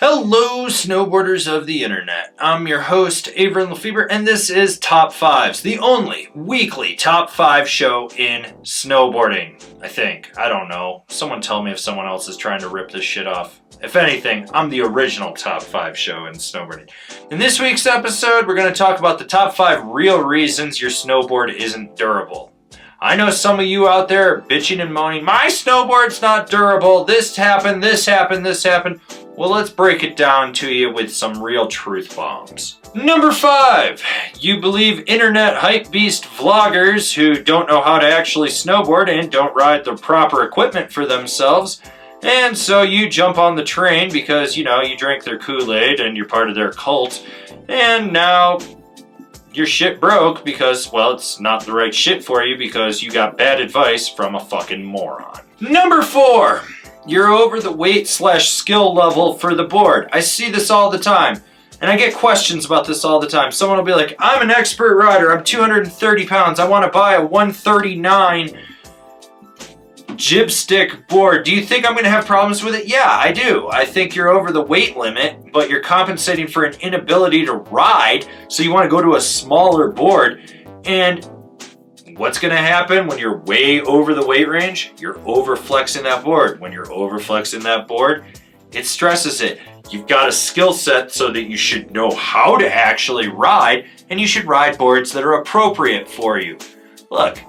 Hello, snowboarders of the internet. I'm your host, Avran LeFeber, and this is Top 5s, the only weekly Top 5 show in snowboarding. I think. I don't know. Someone tell me if someone else is trying to rip this shit off. If anything, I'm the original Top 5 show in snowboarding. In this week's episode, we're going to talk about the top 5 real reasons your snowboard isn't durable. I know some of you out there are bitching and moaning, my snowboard's not durable, this happened, this happened, this happened. Well, let's break it down to you with some real truth bombs. Number 5, you believe internet hype beast vloggers who don't know how to actually snowboard and don't ride the proper equipment for themselves. And so you jump on the train because, you drank their Kool-Aid and you're part of their cult. And now your shit broke because, well, it's not the right shit for you because you got bad advice from a fucking moron. Number 4. You're over the weight/skill level for the board. I see this all the time. And I get questions about this all the time. Someone will be like, I'm an expert rider. I'm 230 pounds. I want to buy a 139 jib stick board. Do you think I'm going to have problems with it? Yeah, I do. I think you're over the weight limit, but you're compensating for an inability to ride. So you want to go to a smaller board. And what's going to happen when you're way over the weight range? You're overflexing that board. When you're overflexing that board, it stresses it. You've got a skill set so that you should know how to actually ride, and you should ride boards that are appropriate for you. Look,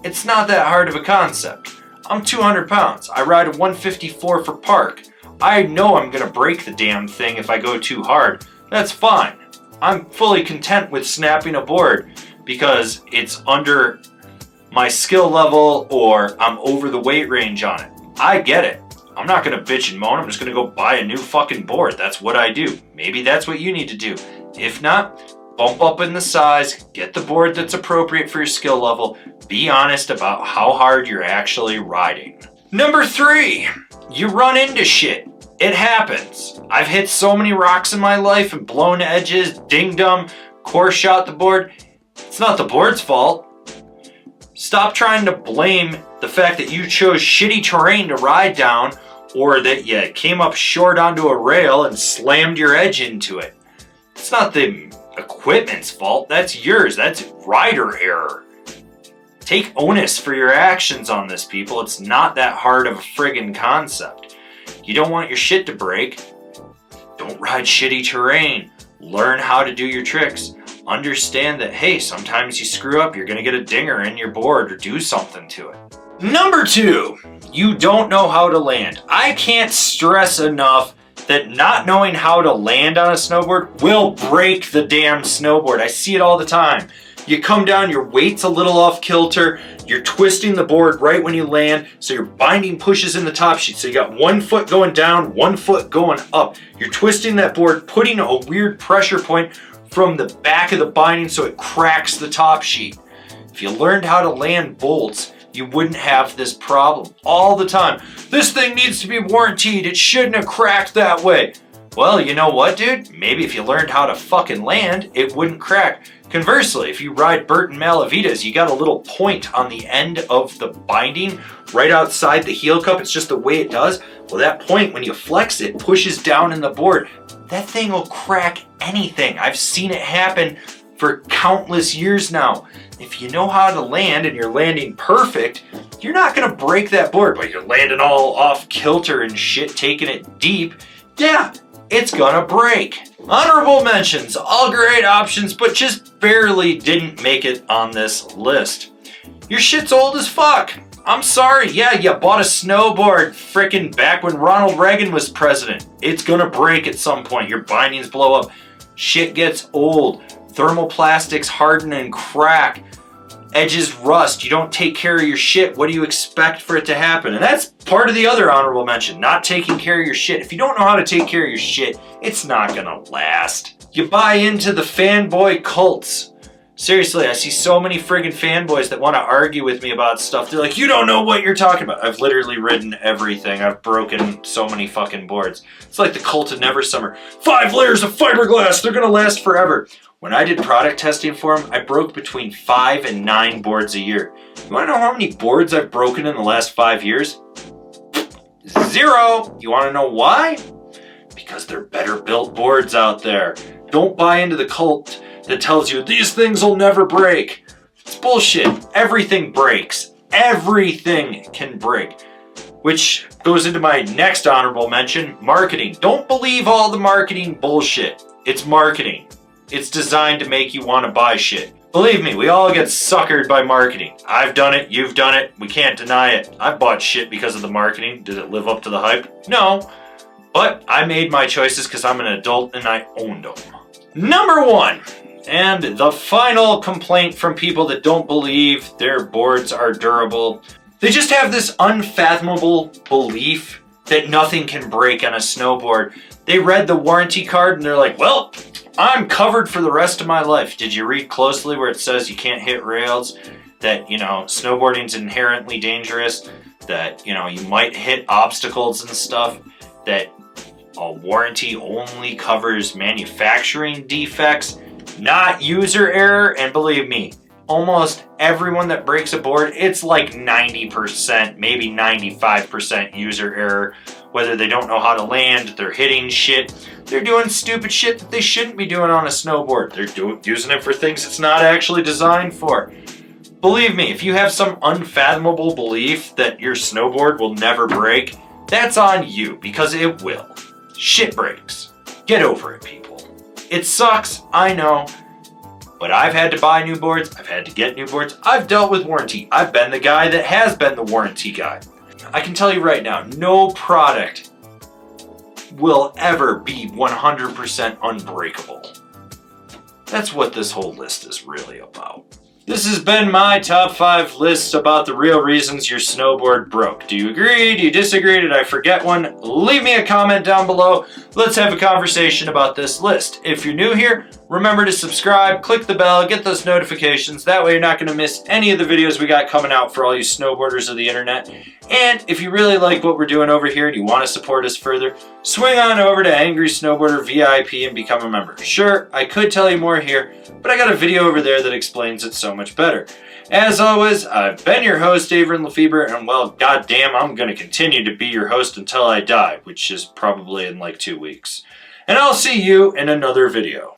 it's not that hard of a concept. I'm 200 pounds. I ride a 154 for park. I know I'm going to break the damn thing if I go too hard. That's fine. I'm fully content with snapping a board because it's under my skill level or I'm over the weight range on it. I get it. I'm not going to bitch and moan. I'm just going to go buy a new fucking board. That's what I do. Maybe that's what you need to do. If not, bump up in the size, get the board that's appropriate for your skill level. Be honest about how hard you're actually riding. Number 3, you run into shit. It happens. I've hit so many rocks in my life and blown edges, ding-dum, core shot the board. It's not the board's fault. Stop trying to blame the fact that you chose shitty terrain to ride down or that you came up short onto a rail and slammed your edge into it. It's not the equipment's fault. That's yours. That's rider error. Take onus for your actions on this, people. It's not that hard of a friggin' concept. You don't want your shit to break. Don't ride shitty terrain. Learn how to do your tricks. Understand that, hey, sometimes you screw up, you're going to get a dinger in your board or do something to it. Number 2, you don't know how to land. I can't stress enough that not knowing how to land on a snowboard will break the damn snowboard. I see it all the time. You come down, your weight's a little off kilter, you're twisting the board right when you land, so your binding pushes in the top sheet. So you got one foot going down, one foot going up. You're twisting that board, putting a weird pressure point from the back of the binding so it cracks the top sheet. If you learned how to land bolts, you wouldn't have this problem all the time. This thing needs to be warranted. It shouldn't have cracked that way. Well, you know what, dude? Maybe if you learned how to fucking land, it wouldn't crack. Conversely, if you ride Burton Malavitas, you got a little point on the end of the binding right outside the heel cup. It's just the way it does. Well, that point, when you flex it, pushes down in the board. That thing will crack anything. I've seen it happen for countless years now. If you know how to land and you're landing perfect, you're not going to break that board, but you're landing all off kilter and shit, taking it deep. Yeah, it's gonna break. Honorable mentions, all great options, but just barely didn't make it on this list. Your shit's old as fuck. I'm sorry, yeah, you bought a snowboard frickin' back when Ronald Reagan was president. It's gonna break at some point. Your bindings blow up. Shit gets old. Thermoplastics harden and crack. Edges rust. You don't take care of your shit. What do you expect for it to happen? And that's part of the other honorable mention, not taking care of your shit. If you don't know how to take care of your shit, it's not gonna last. You buy into the fanboy cults. Seriously, I see so many friggin' fanboys that want to argue with me about stuff. They're like, you don't know what you're talking about. I've literally ridden everything. I've broken so many fucking boards. It's like the cult of Never Summer. 5 layers of fiberglass. They're going to last forever. When I did product testing for them, I broke between 5 and 9 boards a year. You want to know how many boards I've broken in the last 5 years? 0. You want to know why? Because they're better built boards out there. Don't buy into the cult that tells you these things will never break. It's bullshit. Everything breaks. Everything can break. Which goes into my next honorable mention, marketing. Don't believe all the marketing bullshit. It's marketing. It's designed to make you want to buy shit. Believe me, we all get suckered by marketing. I've done it, you've done it, we can't deny it. I bought shit because of the marketing. Did it live up to the hype? No. But I made my choices because I'm an adult and I owned them. Number 1, and the final complaint from people that don't believe their boards are durable. They just have this unfathomable belief that nothing can break on a snowboard. They read the warranty card and they're like, well, I'm covered for the rest of my life. Did you read closely where it says you can't hit rails? That, snowboarding's inherently dangerous? That, you might hit obstacles and stuff? That a warranty only covers manufacturing defects, not user error? And believe me, almost everyone that breaks a board, it's like 90%, maybe 95% user error. Whether they don't know how to land, they're hitting shit, they're doing stupid shit that they shouldn't be doing on a snowboard. They're using it for things it's not actually designed for. Believe me, if you have some unfathomable belief that your snowboard will never break, that's on you, because it will. Shit breaks. Get over it, people. It sucks, I know. But I've had to buy new boards, I've had to get new boards, I've dealt with warranty. I've been the guy that has been the warranty guy. I can tell you right now, no product will ever be 100% unbreakable. That's what this whole list is really about. This has been my top 5 lists about the real reasons your snowboard broke. Do you agree? Do you disagree? Did I forget one? Leave me a comment down below. Let's have a conversation about this list. If you're new here, remember to subscribe, click the bell, get those notifications. That way you're not going to miss any of the videos we got coming out for all you snowboarders of the internet. And if you really like what we're doing over here and you want to support us further, swing on over to Angry Snowboarder VIP and become a member. Sure, I could tell you more here, but I got a video over there that explains it so much better. As always, I've been your host, Avran LeFeber, and well, goddamn, I'm going to continue to be your host until I die, which is probably in like 2 weeks. And I'll see you in another video.